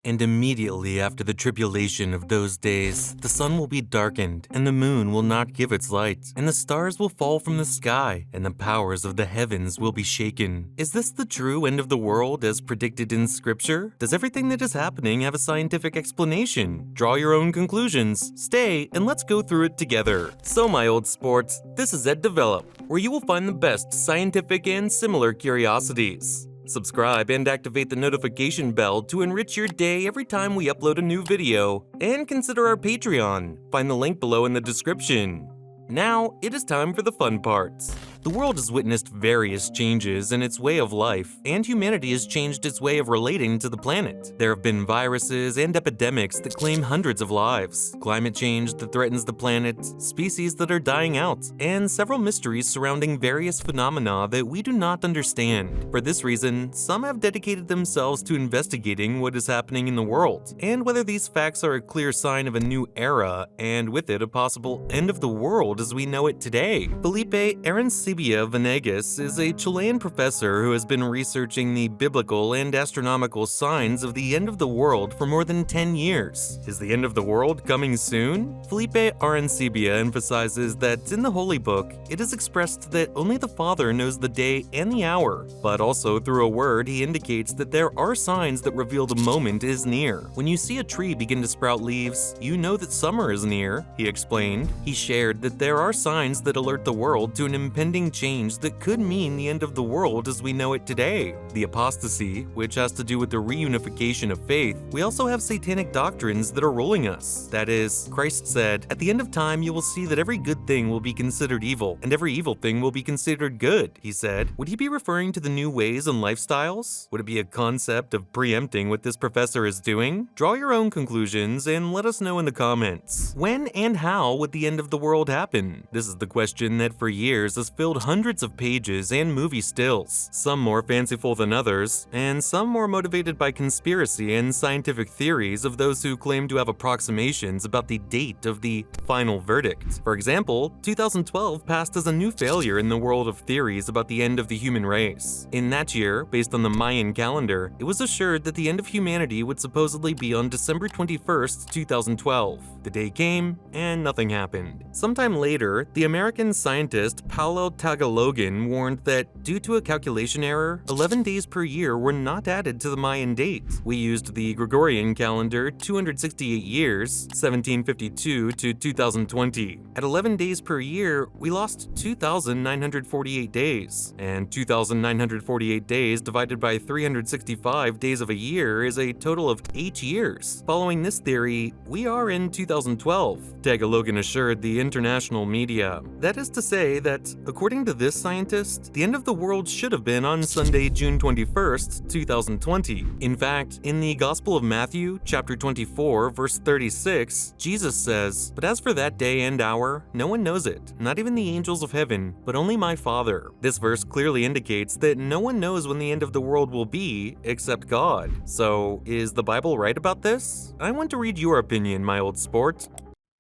And immediately after the tribulation of those days, the sun will be darkened, and the moon will not give its light, and the stars will fall from the sky, and the powers of the heavens will be shaken. Is this the true end of the world as predicted in Scripture? Does everything that is happening have a scientific explanation? Draw your own conclusions. Stay, and let's go through it together. So, my old sports, this is EdDevelop, where you will find the best scientific and similar curiosities. Subscribe and activate the notification bell to enrich your day every time we upload a new video, and consider our Patreon. Find the link below in the description. Now, it is time for the fun parts. The world has witnessed various changes in its way of life, and humanity has changed its way of relating to the planet. There have been viruses and epidemics that claim hundreds of lives, climate change that threatens the planet, species that are dying out, and several mysteries surrounding various phenomena that we do not understand. For this reason, some have dedicated themselves to investigating what is happening in the world, and whether these facts are a clear sign of a new era, and with it a possible end of the world as we know it today. Felipe Arancibia Venegas is a Chilean professor who has been researching the biblical and astronomical signs of the end of the world for more than 10 years. Is the end of the world coming soon? Felipe Arancibia emphasizes that in the Holy Book, it is expressed that only the Father knows the day and the hour, but also through a word he indicates that there are signs that reveal the moment is near. When you see a tree begin to sprout leaves, you know that summer is near, he explained. He shared that there are signs that alert the world to an impending change that could mean the end of the world as we know it today. The apostasy, which has to do with the reunification of faith. We also have satanic doctrines that are ruling us. That is, Christ said, "At the end of time you will see that every good thing will be considered evil, and every evil thing will be considered good," he said. Would he be referring to the new ways and lifestyles? Would it be a concept of preempting what this professor is doing? Draw your own conclusions and let us know in the comments. When and how would the end of the world happen? This is the question that for years has filled hundreds of pages and movie stills, some more fanciful than others, and some more motivated by conspiracy and scientific theories of those who claim to have approximations about the date of the final verdict. For example, 2012 passed as a new failure in the world of theories about the end of the human race. In that year, based on the Mayan calendar, it was assured that the end of humanity would supposedly be on December 21st, 2012. The day came, and nothing happened. Sometime later, the American scientist Paulo Tagalogan warned that due to a calculation error, 11 days per year were not added to the Mayan date. We used the Gregorian calendar 268 years, 1752 to 2020. At 11 days per year, we lost 2,948 days, and 2,948 days divided by 365 days of a year is a total of 8 years. Following this theory, we are in 2012, Tagalogan assured the international media. That is to say that, according to this scientist, the end of the world should have been on Sunday, June 21st, 2020. In fact, in the Gospel of Matthew, chapter 24, verse 36, Jesus says, "But as for that day and hour, no one knows it, not even the angels of heaven, but only my Father." This verse clearly indicates that no one knows when the end of the world will be except God. So, is the Bible right about this? I want to read your opinion, my old sport.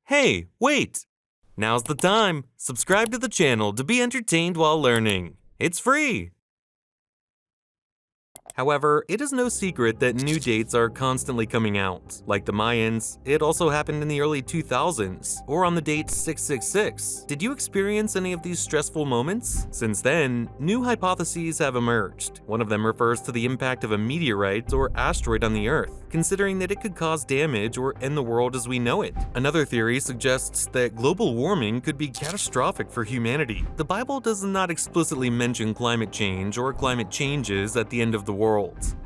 Hey, wait! Now's the time. Subscribe to the channel to be entertained while learning. It's free! However, it is no secret that new dates are constantly coming out. Like the Mayans, it also happened in the early 2000s, or on the date 666. Did you experience any of these stressful moments? Since then, new hypotheses have emerged. One of them refers to the impact of a meteorite or asteroid on the Earth, considering that it could cause damage or end the world as we know it. Another theory suggests that global warming could be catastrophic for humanity. The Bible does not explicitly mention climate change or climate changes at the end of the world.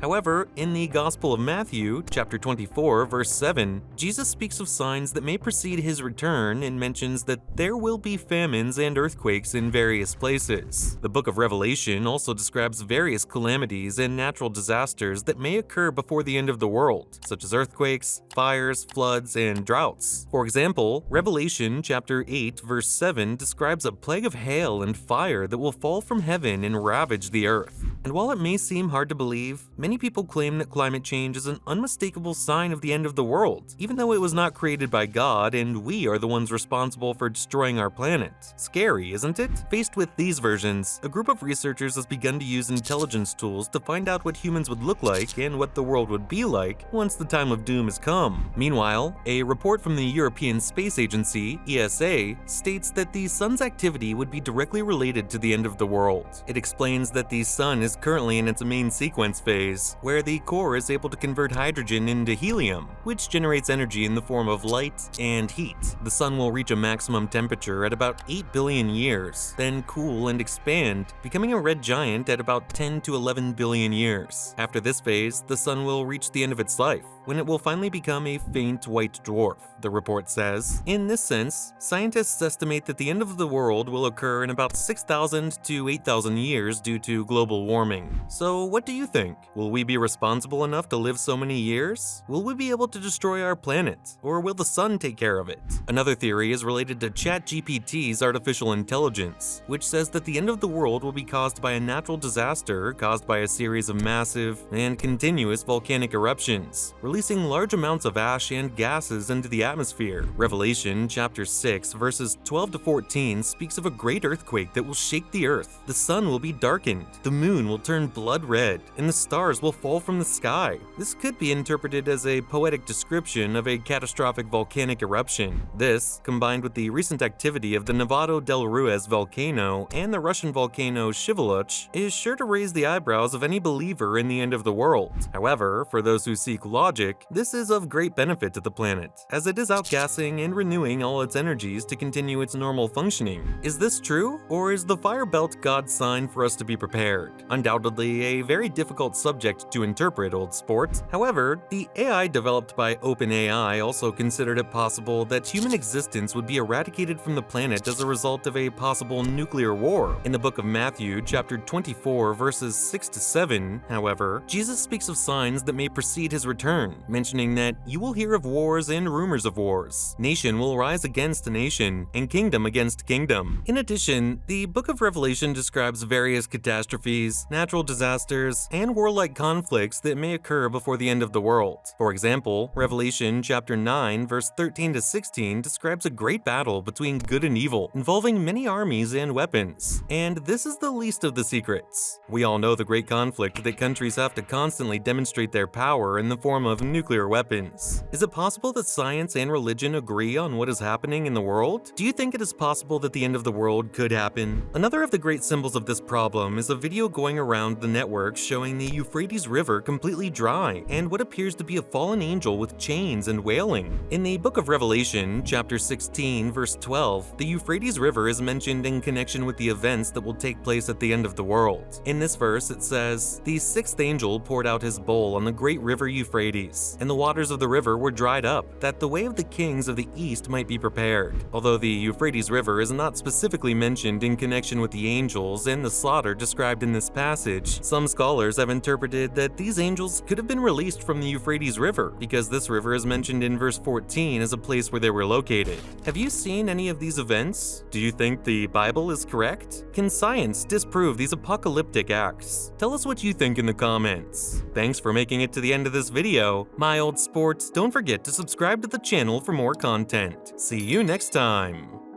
However, in the Gospel of Matthew, chapter 24, verse 7, Jesus speaks of signs that may precede his return and mentions that there will be famines and earthquakes in various places. The book of Revelation also describes various calamities and natural disasters that may occur before the end of the world, such as earthquakes, fires, floods, and droughts. For example, Revelation chapter 8, verse 7 describes a plague of hail and fire that will fall from heaven and ravage the earth. And while it may seem hard to believe, many people claim that climate change is an unmistakable sign of the end of the world, even though it was not created by God and we are the ones responsible for destroying our planet. Scary, isn't it? Faced with these versions, a group of researchers has begun to use intelligence tools to find out what humans would look like and what the world would be like once the time of doom has come. Meanwhile, a report from the European Space Agency, ESA, states that the sun's activity would be directly related to the end of the world. It explains that the sun is currently in its main sequence phase, where the core is able to convert hydrogen into helium, which generates energy in the form of light and heat. The sun will reach a maximum temperature at about 8 billion years, then cool and expand, becoming a red giant at about 10 to 11 billion years. After this phase, the sun will reach the end of its life, when it will finally become a faint white dwarf, the report says. In this sense, scientists estimate that the end of the world will occur in about 6,000 to 8,000 years due to global warming. So what do you think? Will we be responsible enough to live so many years? Will we be able to destroy our planet? Or will the sun take care of it? Another theory is related to ChatGPT'S artificial intelligence, which says that the end of the world will be caused by a natural disaster caused by a series of massive and continuous volcanic eruptions, releasing large amounts of ash and gases into the atmosphere. Revelation chapter 6 verses 12 to 14 speaks of a great earthquake that will shake the earth. The sun will be darkened, the moon will turn blood red, and the stars will fall from the sky. This could be interpreted as a poetic description of a catastrophic volcanic eruption. This, combined with the recent activity of the Nevada del Ruiz volcano and the Russian volcano SHIVELUCH, is sure to raise the eyebrows of any believer in the end of the world. However, for those who seek logic, this is of great benefit to the planet, as it is outgassing and renewing all its energies to continue its normal functioning. Is this true, or is the fire belt God's sign for us to be prepared? Undoubtedly a very difficult subject to interpret, old sport. However, the AI developed by OpenAI also considered it possible that human existence would be eradicated from the planet as a result of a possible nuclear war. In the book of Matthew, chapter 24, verses 6 to 7, however, Jesus speaks of signs that may precede his return, mentioning that you will hear of wars and rumors of wars. Nation will rise against nation, and kingdom against kingdom. In addition, the book of Revelation describes various catastrophes, natural disasters, and warlike conflicts that may occur before the end of the world. For example, Revelation chapter 9 verse 13 to 16 describes a great battle between good and evil, involving many armies and weapons. And this is the least of the secrets. We all know the great conflict that countries have to constantly demonstrate their power in the form of nuclear weapons. Is it possible that science and religion agree on what is happening in the world? Do you think it is possible that the end of the world could happen? Another of the great symbols of this problem is a video going around the network showing the Euphrates River completely dry and what appears to be a fallen angel with chains and wailing. In the book of Revelation, chapter 16, verse 12, the Euphrates River is mentioned in connection with the events that will take place at the end of the world. In this verse, it says, "The sixth angel poured out his bowl on the great river Euphrates, and the waters of the river were dried up, that the way of the kings of the east might be prepared." Although the Euphrates River is not specifically mentioned in connection with the angels and the slaughter described in this passage, some scholars have interpreted that these angels could have been released from the Euphrates River, because this river is mentioned in verse 14 as a place where they were located. Have you seen any of these events? Do you think the Bible is correct? Can science disprove these apocalyptic acts? Tell us what you think in the comments. Thanks for making it to the end of this video. My old sports, don't forget to subscribe to the channel for more content. See you next time.